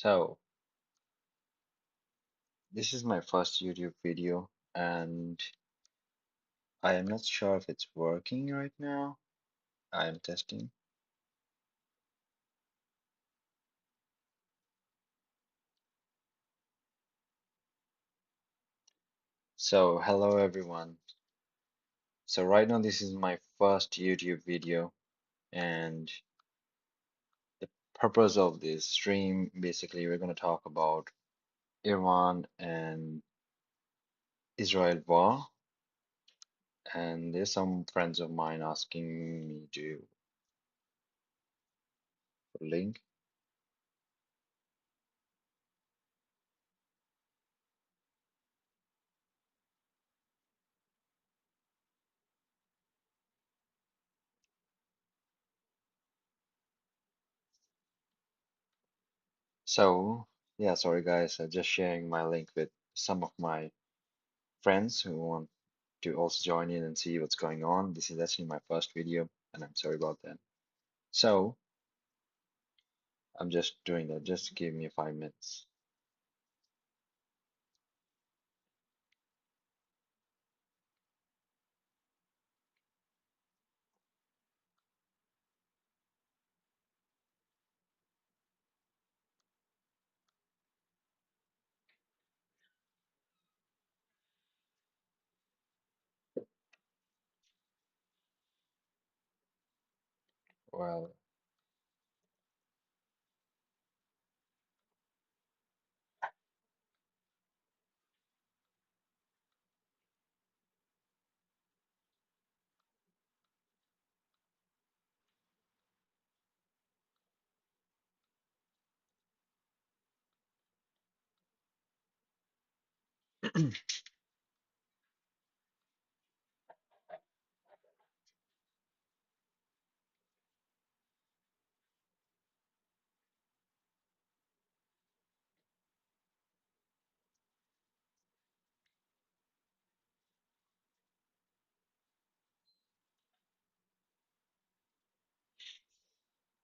So, this is my first YouTube video, and I am not sure if it's working right now. I am testing. So, hello everyone. So, right now, this is my first YouTube video, and the purpose of this stream basically, we're going to talk about Iran and Israel war. And there's some friends of mine asking me to link. So, yeah, sorry guys, just sharing my link with some of my friends who want to also join in and see what's going on. This is actually my first video, and I'm sorry about that. So I'm just doing that. Just give me 5 minutes. Well,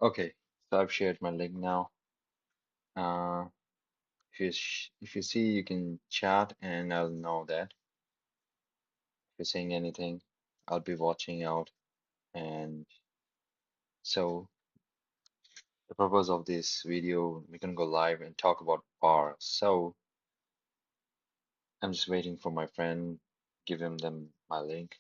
okay. So I've shared my link now. Uh, if you see, you can chat, and I'll know that. If you're saying anything, I'll be watching out. And so the purpose of this video, we're gonna go live and talk about bar. So I'm just waiting for my friend, give him them my link.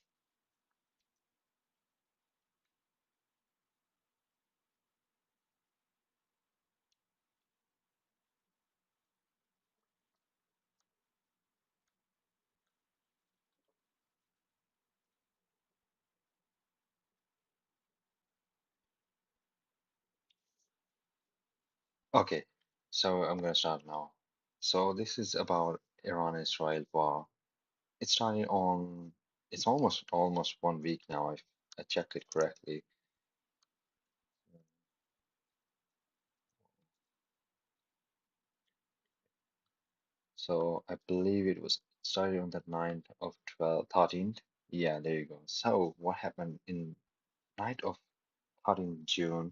Okay, so I'm gonna start now. So this is about Iran-Israel war. It started on, it's almost 1 week now, if I check it correctly. So I believe it was started on the 9th of 12, 13th. Yeah, there you go. So what happened in night of 13th June?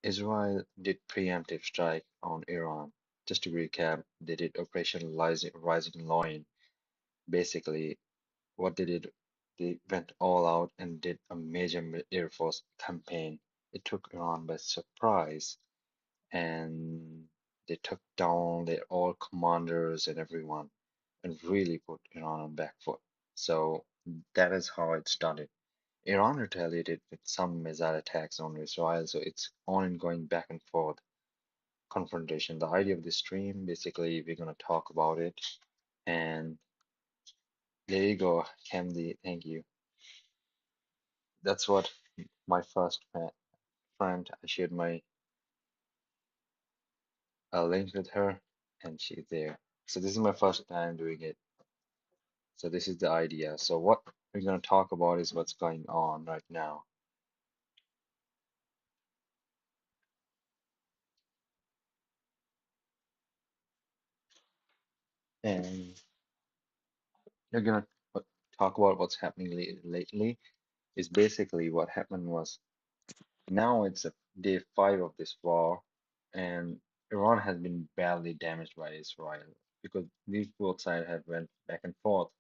Israel did preemptive strike on Iran. Just to recap, they did Operation Rising Lion. Basically, what they did, they went all out and did a major Air Force campaign. It took Iran by surprise, and they took down their all commanders and everyone, and really put Iran on back foot. So that is how it started. Iran retaliated with some missile attacks on Israel, so it's ongoing back and forth confrontation. The idea of this stream, basically, we're gonna talk about it, and there you go, Camdy. Thank you. That's what my first friend. I shared my link with her, and she's there. So this is my first time doing it. So this is the idea. So what we're gonna talk about is what's going on right now, and we're gonna talk about what's happening lately. Is basically what happened was now it's a day 5 of this war, and Iran has been badly damaged by Israel because these both sides have went back and forth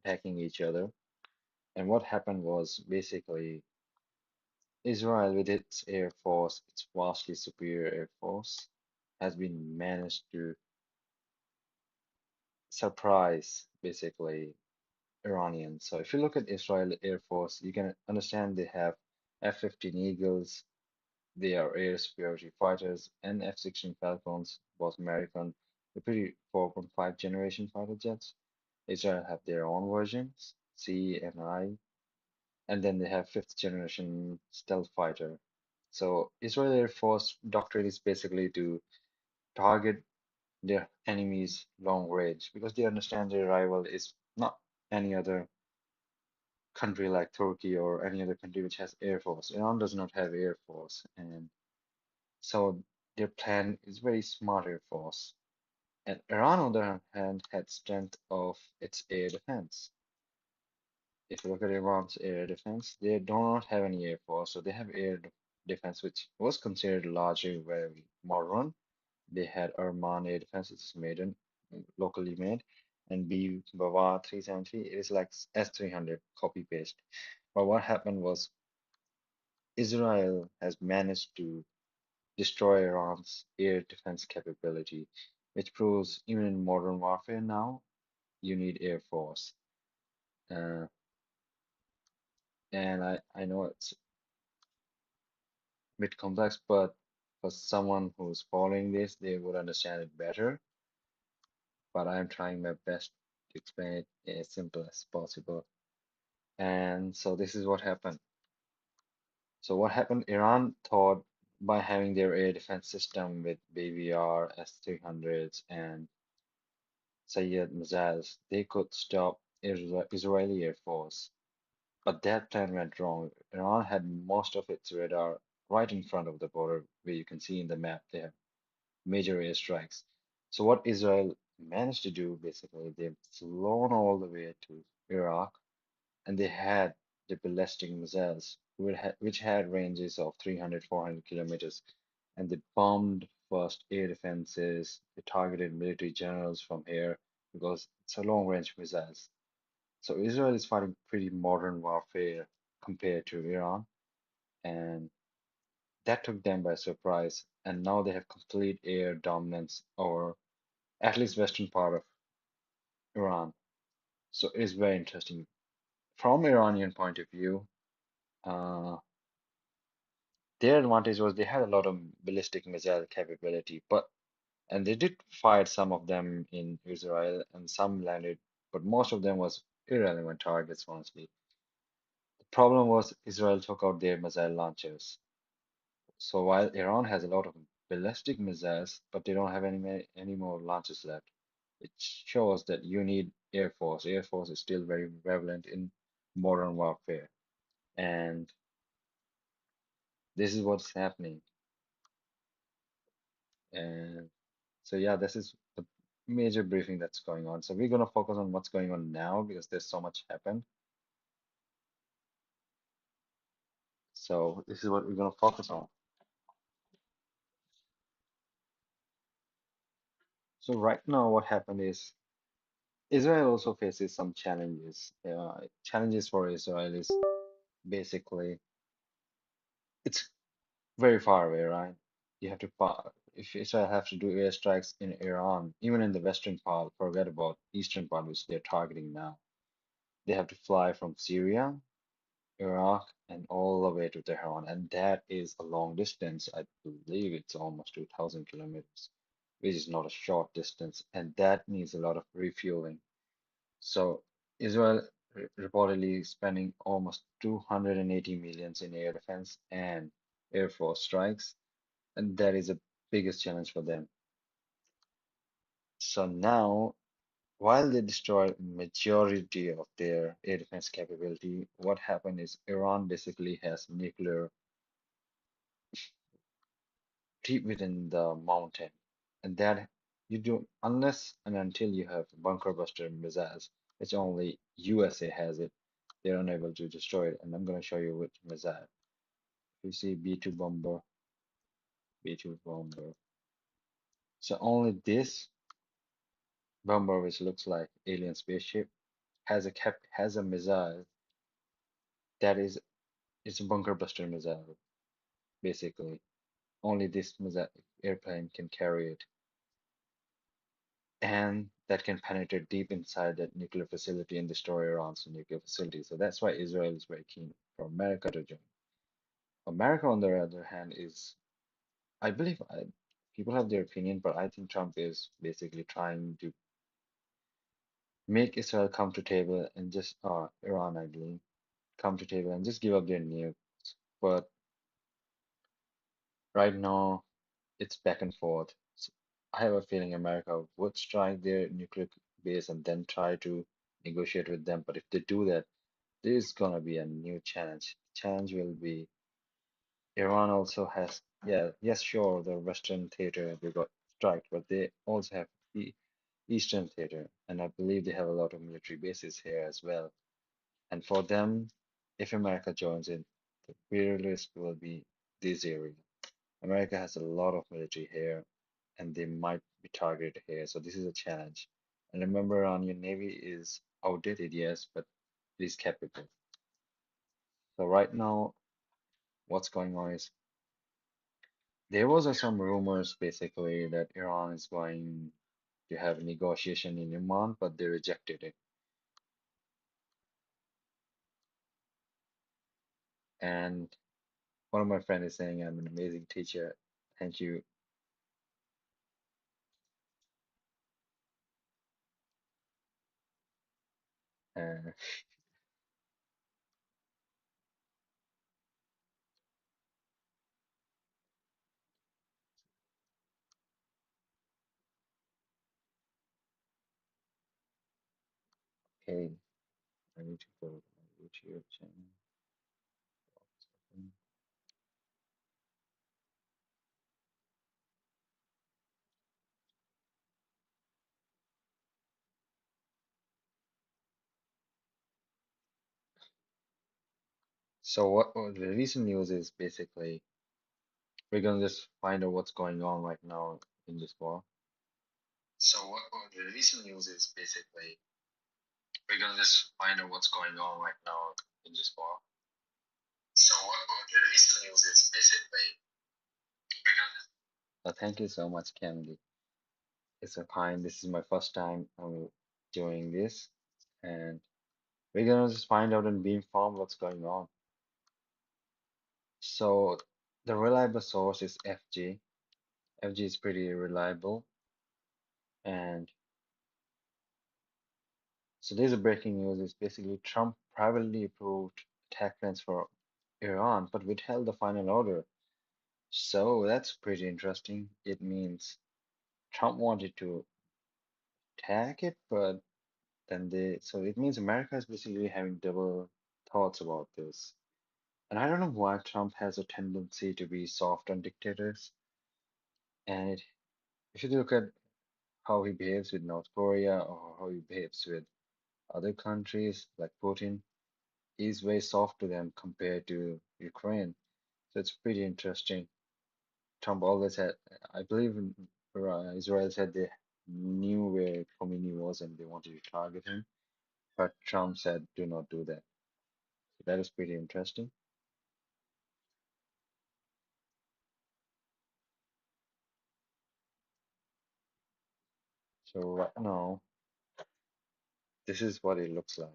attacking each other. And what happened was basically Israel, with its air force, its vastly superior air force, has been managed to surprise basically Iranians. So if you look at Israel Air Force, you can understand they have F-15 Eagles, they are air superiority fighters, and F-16 Falcons, both American, the pretty 4.5 generation fighter jets. Israel have their own versions, C and I, and then they have fifth generation stealth fighter. So Israel Air Force doctrine is basically to target their enemies long range because they understand their rival is not any other country like Turkey or any other country which has air force. Iran does not have air force, and so their plan is very smart air force. And Iran, on the other hand, had strength of its air defense. If you look at Iran's air defense, they do not have any air force, so they have defense, which was considered largely very modern. They had Arman air defense, which is made in locally made, and B Bavar 370. It is like S300 copy paste. But what happened was Israel has managed to destroy Iran's air defense capability, which proves even in modern warfare now, you need air force. Uh, and I know it's a bit complex, but for someone who's following this, they would understand it better. But I'm trying my best to explain it as simple as possible. And so this is what happened. So what happened? Iran thought by having their air defense system with BVR, S-300s, and Sayed missiles, they could stop Israeli Air Force. But that plan went wrong. Iran had most of its radar right in front of the border, where you can see in the map they have major airstrikes. So what Israel managed to do, basically, they've flown all the way to Iraq, and they had the ballistic missiles, which had ranges of 300, 400 kilometers, and they bombed first air defenses. They targeted military generals from here because it's a long-range missiles. So Israel is fighting pretty modern warfare compared to Iran, and that took them by surprise. And now they have complete air dominance over at least western part of Iran. So it's very interesting. From Iranian point of view, uh, their advantage was they had a lot of ballistic missile capability, but and they did fire some of them in Israel and some landed, but most of them was irrelevant targets, honestly. The problem was Israel took out their missile launchers. So while Iran has a lot of ballistic missiles, but they don't have any more launchers left, it shows that you need Air Force. Air Force is still very prevalent in modern warfare, and this is what's happening. And so yeah, this is the major briefing that's going on. So we're gonna focus on what's going on now because there's so much happened. So this is what we're gonna focus on. So right now, what happened is Israel also faces some challenges. Challenges for Israel is basically it's very far away, right? You have to if Israel have to do airstrikes in Iran, even in the western part, forget about eastern part, which they're targeting now. They have to fly from Syria, Iraq, and all the way to Tehran, and that is a long distance. I believe it's almost 2,000 kilometers, which is not a short distance, and that needs a lot of refueling. So Israel reportedly spending almost 280 millions in air defense and air force strikes, and that is the biggest challenge for them. So now, while they destroy majority of their air defense capability, what happened is Iran basically has nuclear deep within the mountain, and that you do unless and until you have bunker buster missiles, which only USA has it, they're unable to destroy it. And I'm going to show you which missile. You see B2 bomber, B2 bomber. So only this bomber, which looks like alien spaceship, has a missile that is it's a bunker buster missile, basically. Only this missile airplane can carry it, and that can penetrate deep inside that nuclear facility and destroy Iran's nuclear facility. So that's why Israel is very keen for America to join. America, on the other hand, is I believe people have their opinion, but I think Trump is basically trying to make Israel come to table and just Iran, I believe, come to table and just give up their nukes. But right now, it's back and forth. I have a feeling America would strike their nuclear base and then try to negotiate with them. But if they do that, there's gonna be a new challenge. Challenge will be Iran also has, yeah, yes, sure, the Western theater they got striked, but they also have the Eastern theater, and I believe they have a lot of military bases here as well. And for them, if America joins in, the real risk will be this area. America has a lot of military here, and they might be targeted here. So this is a challenge. And remember, on your navy is outdated, yes, but it is capable. So right now, what's going on is there was some rumors basically that Iran is going to have a negotiation in Oman, but they rejected it. And one of my friends is saying I'm an amazing teacher. Thank you. Uh, okay, I need to go to my YouTube channel. So what the recent news is basically we're gonna just find out what's going on right now in this war. So what the recent news is basically we're gonna just find out what's going on right now in this war. So what the recent news is basically we're gonna. Thank you so much, Candy. It's a kind. This is my first time doing this, and we're gonna just find out and be informed what's going on. So the reliable source is FG. FG is pretty reliable, and so there's a breaking news. It's basically Trump privately approved attack plans for Iran, but withheld the final order. So that's pretty interesting. It means Trump wanted to attack it, but then so it means America is basically having double thoughts about this. And I don't know why Trump has a tendency to be soft on dictators. And if you look at how he behaves with North Korea or how he behaves with other countries like Putin, he's very soft to them compared to Ukraine. So it's pretty interesting. Trump always had, I believe Israel said they knew where Khomeini was and they wanted to target him, but Trump said, do not do that. So that is pretty interesting. So right now, this is what it looks like.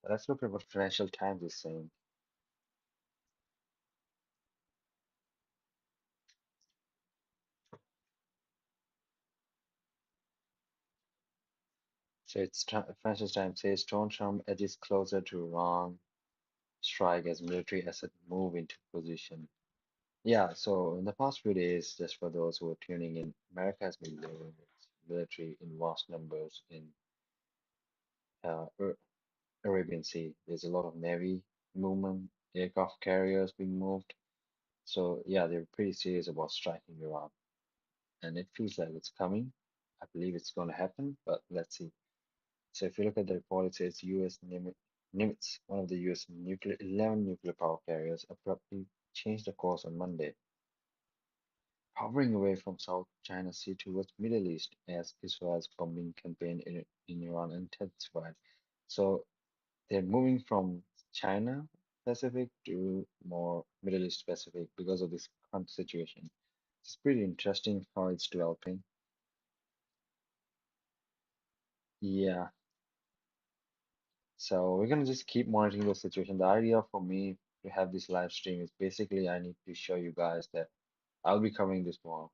Let's look at what Financial Times is saying. So Financial Times says Donald Trump edges closer to Iran strike as military asset move into position. Yeah, so in the past few days, just for those who are tuning in, America has been lowering its military in vast numbers in Arabian Sea. There's a lot of Navy movement, aircraft carriers being moved. So yeah, they're pretty serious about striking Iran, and it feels like it's coming. I believe it's going to happen, but let's see. So if you look at the report, it says U.S. Nimitz, one of the U.S. 11 nuclear power carriers, abruptly changed the course on Monday, hovering away from South China Sea towards Middle East as Israel's bombing campaign in Iran intensified. So they're moving from China Pacific to more Middle East Pacific because of this current situation. It's pretty interesting how it's developing. Yeah, so we're gonna just keep monitoring the situation. The idea for me to have this live stream is basically I need to show you guys that I'll be covering this more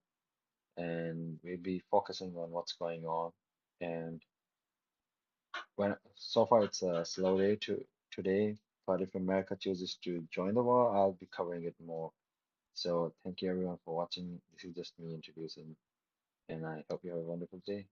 and we'll be focusing on what's going on. And when so far it's a slow day today, but if America chooses to join the war, I'll be covering it more. So thank you everyone for watching. This is just me introducing, and I hope you have a wonderful day.